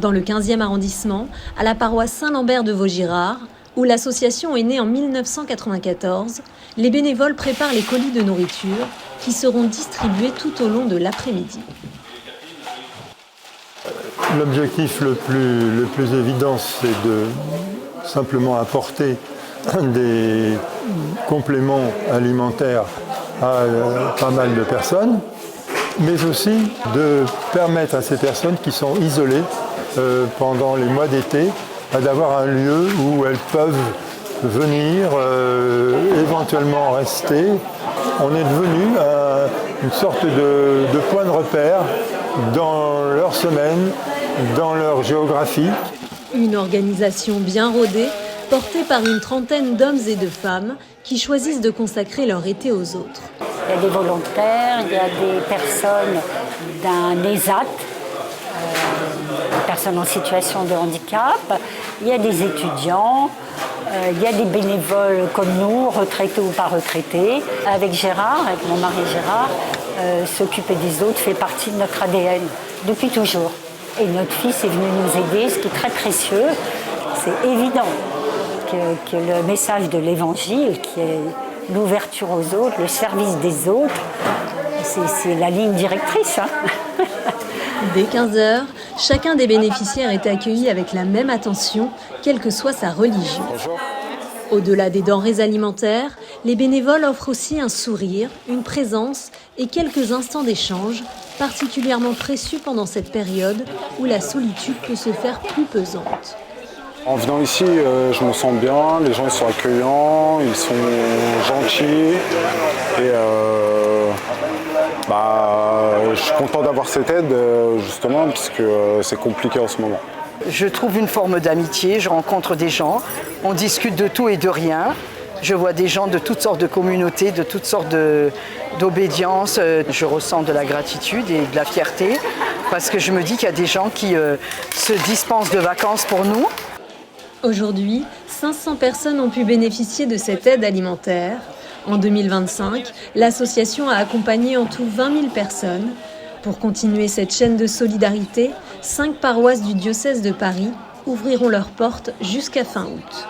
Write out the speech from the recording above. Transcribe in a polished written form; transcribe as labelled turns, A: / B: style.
A: Dans le 15e arrondissement, à la paroisse Saint-Lambert de Vaugirard, où l'association est née en 1994, les bénévoles préparent les colis de nourriture qui seront distribués tout au long de l'après-midi.
B: L'objectif le plus évident, c'est de simplement apporter des compléments alimentaires à pas mal de personnes, mais aussi de permettre à ces personnes qui sont isolées pendant les mois d'été d'avoir un lieu où elles peuvent venir, éventuellement rester. On est devenu une sorte de point de repère dans leur semaine, dans leur géographie.
A: Une organisation bien rodée, portée par une trentaine d'hommes et de femmes qui choisissent de consacrer leur été aux autres.
C: Il y a des volontaires, il y a des personnes d'un ESAT, des personnes en situation de handicap, il y a des étudiants, il y a des bénévoles comme nous, retraités ou pas retraités. Avec Gérard, avec mon mari Gérard, s'occuper des autres fait partie de notre ADN depuis toujours. Et notre fils est venu nous aider, ce qui est très précieux. C'est évident que le message de l'Évangile, qui est l'ouverture aux autres, le service des autres, c'est la ligne directrice.
A: Dès 15h, chacun des bénéficiaires est accueilli avec la même attention, quelle que soit sa religion.
D: Bonjour.
A: Au-delà des denrées alimentaires, les bénévoles offrent aussi un sourire, une présence et quelques instants d'échange, particulièrement précieux pendant cette période où la solitude peut se faire plus pesante.
D: En venant ici, je me sens bien, les gens ils sont accueillants, ils sont gentils et je suis content d'avoir cette aide justement parce que c'est compliqué en ce moment.
E: Je trouve une forme d'amitié, je rencontre des gens, on discute de tout et de rien. Je vois des gens de toutes sortes de communautés, de toutes sortes d'obédiences. Je ressens de la gratitude et de la fierté parce que je me dis qu'il y a des gens qui se dispensent de vacances pour nous.
A: Aujourd'hui, 500 personnes ont pu bénéficier de cette aide alimentaire. En 2025, l'association a accompagné en tout 20 000 personnes. Pour continuer cette chaîne de solidarité, 5 paroisses du diocèse de Paris ouvriront leurs portes jusqu'à fin août.